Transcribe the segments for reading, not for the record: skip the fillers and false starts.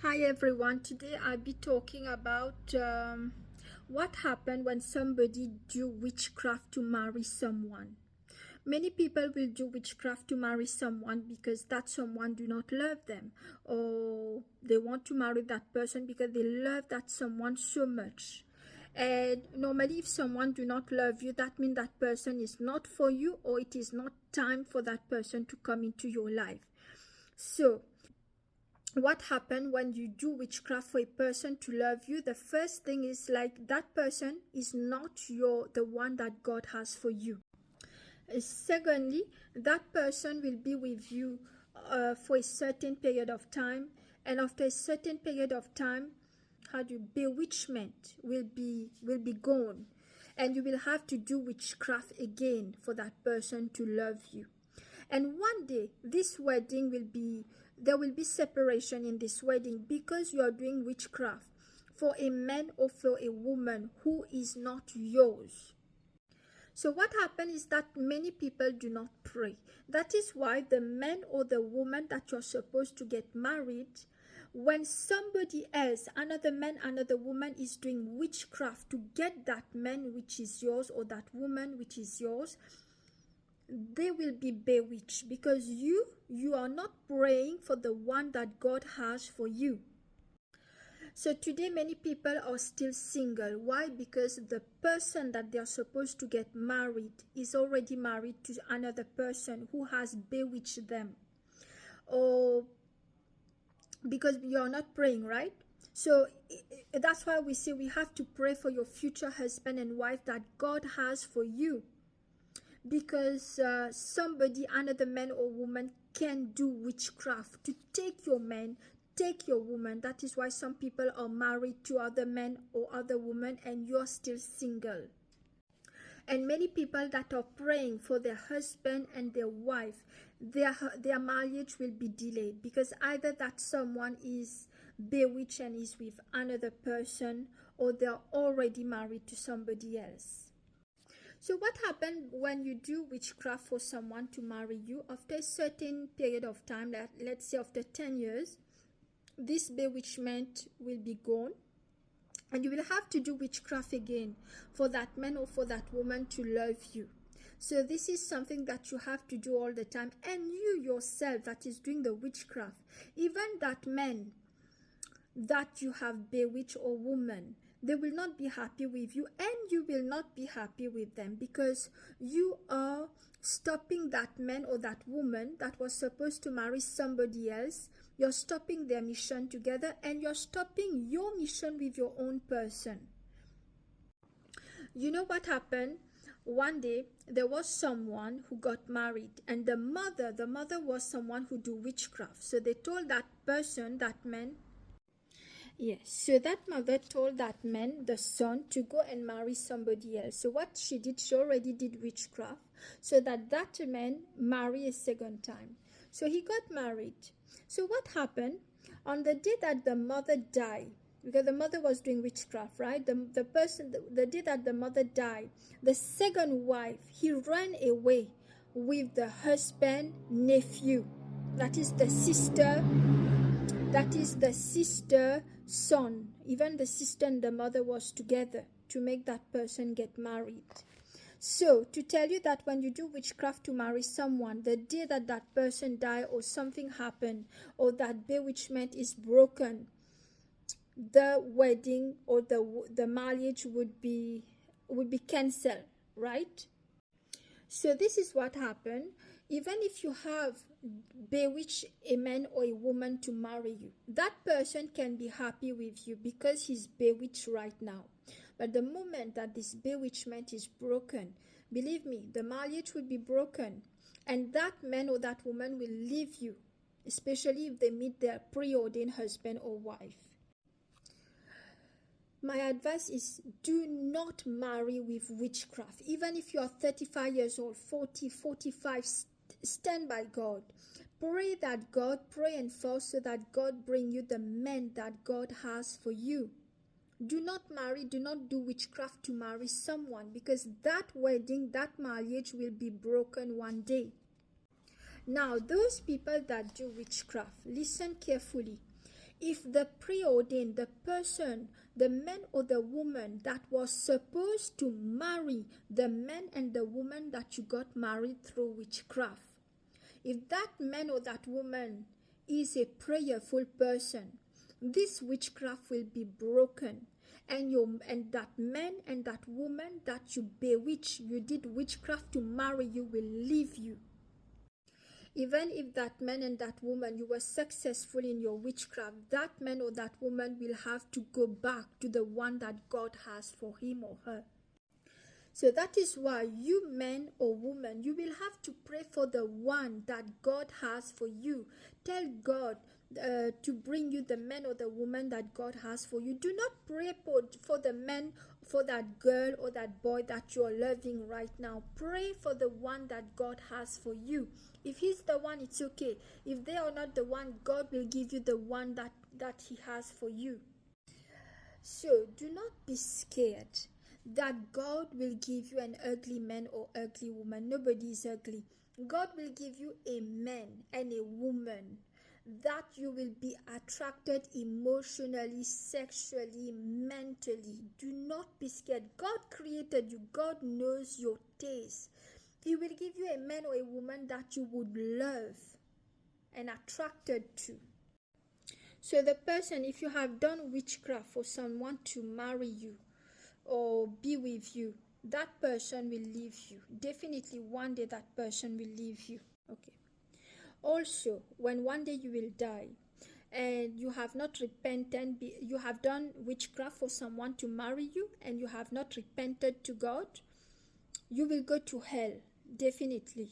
Hi everyone, today I'll be talking about what happened when somebody do witchcraft to marry someone. Many people will do witchcraft to marry someone because that someone do not love them, or they want to marry that person because they love that someone so much. And normally if someone do not love you, that means that person is not for you, or it is not time for that person to come into your life. So what happened when you do witchcraft for a person to love you? The first thing is, like, that person is not the one that God has for you. Secondly, that person will be with you for a certain period of time, and after a certain period of time, bewitchment will be gone, and you will have to do witchcraft again for that person to love you. And one day, there will be separation in this wedding because you are doing witchcraft for a man or for a woman who is not yours. So what happens is that many people do not pray. That is why the man or the woman that you're supposed to get married, when somebody else, another man, another woman, is doing witchcraft to get that man which is yours or that woman which is yours, they will be bewitched because you are not praying for the one that God has for you. So today many people are still single. Why? Because the person that they are supposed to get married is already married to another person who has bewitched them. Or because you are not praying, right? So that's why we say we have to pray for your future husband and wife that God has for you. Because somebody, another man or woman, can do witchcraft to take your man, take your woman. That is why some people are married to other men or other women and you're still single. And many people that are praying for their husband and their wife, their marriage will be delayed because either that someone is bewitched and is with another person, or they're already married to somebody else. So what happens when you do witchcraft for someone to marry you? After a certain period of time, let's say after 10 years, this bewitchment will be gone, and you will have to do witchcraft again for that man or for that woman to love you. So this is something that you have to do all the time. And you yourself that is doing the witchcraft, even that man that you have bewitched or woman, they will not be happy with you, and you will not be happy with them because you are stopping that man or that woman that was supposed to marry somebody else. You're stopping their mission together, and you're stopping your mission with your own person. You know what happened? One day there was someone who got married, and the mother was someone who do witchcraft. So they told that person, that man. Yes, so that mother told that man, the son, to go and marry somebody else. So what she did, she already did witchcraft so that that man marry a second time. So he got married. So what happened? On the day that the mother died, because the mother was doing witchcraft, right? The day that the mother died, the second wife, he ran away with the husband nephew. That is the sister son. Even the sister and the mother was together to make that person get married. So to tell you that when you do witchcraft to marry someone, the day that that person die or something happened, or that bewitchment is broken, the wedding or the marriage would be cancelled, right? So this is what happened. Even if you have bewitched a man or a woman to marry you, that person can be happy with you because he's bewitched right now. But the moment that this bewitchment is broken, believe me, the marriage will be broken, and that man or that woman will leave you, especially if they meet their preordained husband or wife. My advice is, do not marry with witchcraft. Even if you are 35 years old, 40, 45, stand by God. Pray and fast so that God bring you the man that God has for you. Do not do witchcraft to marry someone, because that wedding, that marriage will be broken one day. Now, those people that do witchcraft, listen carefully. If the preordained, the person, the man or the woman that was supposed to marry the man and the woman that you got married through witchcraft, if that man or that woman is a prayerful person, this witchcraft will be broken, and that man and that woman that you bewitch, you did witchcraft to marry, you will leave you. Even if that man and that woman, you were successful in your witchcraft, that man or that woman will have to go back to the one that God has for him or her. So that is why you, man or woman, you will have to pray for the one that God has for you. Tell God to bring you the man or the woman that God has for you. Do not pray for the man, for that girl or that boy that you are loving right now. Pray for the one that God has for you. If he's the one, it's okay. If they are not the one, God will give you the one that he has for you. So do not be scared that God will give you an ugly man or ugly woman. Nobody is ugly. God will give you a man and a woman that you will be attracted emotionally, sexually, mentally. Do not be scared. God created you. God knows your taste. He will give you a man or a woman that you would love and attracted to. So the person, if you have done witchcraft for someone to marry you or be with you, that person will leave you. Definitely one day that person will leave you. Okay. Also, when one day you will die and you have not repented, you have done witchcraft for someone to marry you and you have not repented to God, you will go to hell. Definitely.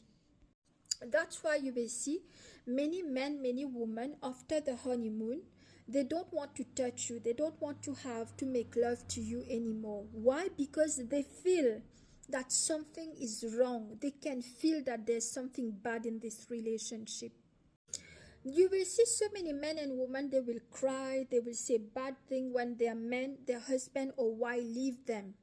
That's why you will see many men, many women after the honeymoon, they don't want to touch you. They don't want to make love to you anymore. Why? Because they feel that something is wrong. They can feel that there's something bad in this relationship. You will see so many men and women, they will cry, they will say bad things when their husband or wife leave them.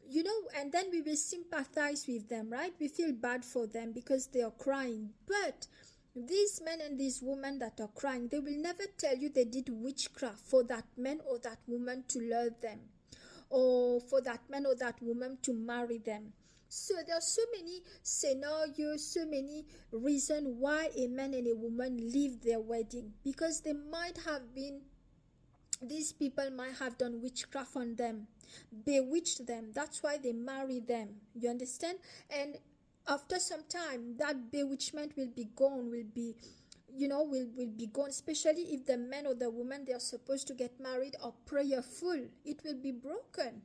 You know, and then we will sympathize with them, right? We feel bad for them because they are crying. But these men and these women that are crying, they will never tell you they did witchcraft for that man or that woman to love them, or for that man or that woman to marry them. So there are so many scenarios, so many reasons why a man and a woman leave their wedding, because these people might have done witchcraft on them, bewitched them. That's why they marry them. You understand? And after some time, that bewitchment will be gone, will be gone, especially if the man or the woman they are supposed to get married are prayerful. It will be broken.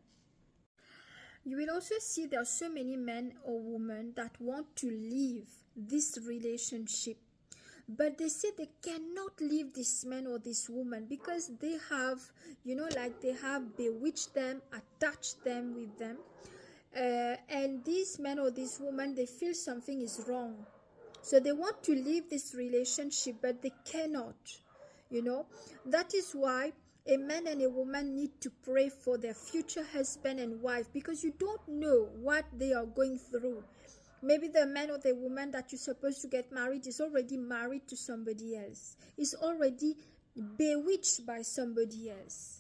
You will also see there are so many men or women that want to leave this relationship, but they say they cannot leave this man or this woman because they have, they have bewitched them, attached them with them. And this man or this woman, they feel something is wrong. So they want to leave this relationship, but they cannot. That is why a man and a woman need to pray for their future husband and wife, because you don't know what they are going through. Maybe the man or the woman that you're supposed to get married is already married to somebody else, is already bewitched by somebody else.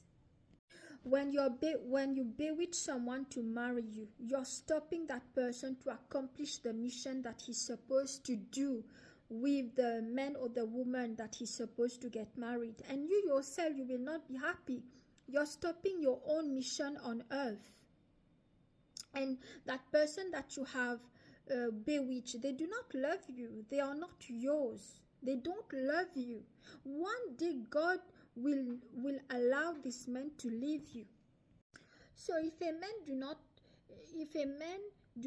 When you bewitch someone to marry you, you're stopping that person to accomplish the mission that he's supposed to do with the man or the woman that he's supposed to get married. And you yourself, you will not be happy. You're stopping your own mission on earth. And that person that you have bewitched, they do not love you. They are not yours. They don't love you. One day God will allow this man to leave you. So if a man do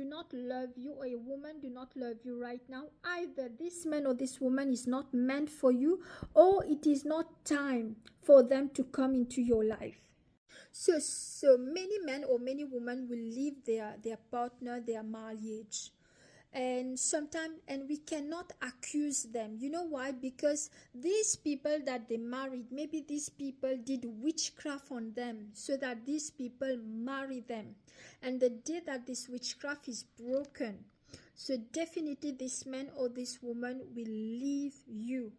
not love you, or a woman do not love you right now, either this man or this woman is not meant for you, or it is not time for them to come into your life. So many men or many women will leave their partner, their marriage. And sometimes, and we cannot accuse them. You know why? Because these people that they married, maybe these people did witchcraft on them so that these people marry them. And the day that this witchcraft is broken, so definitely this man or this woman will leave you.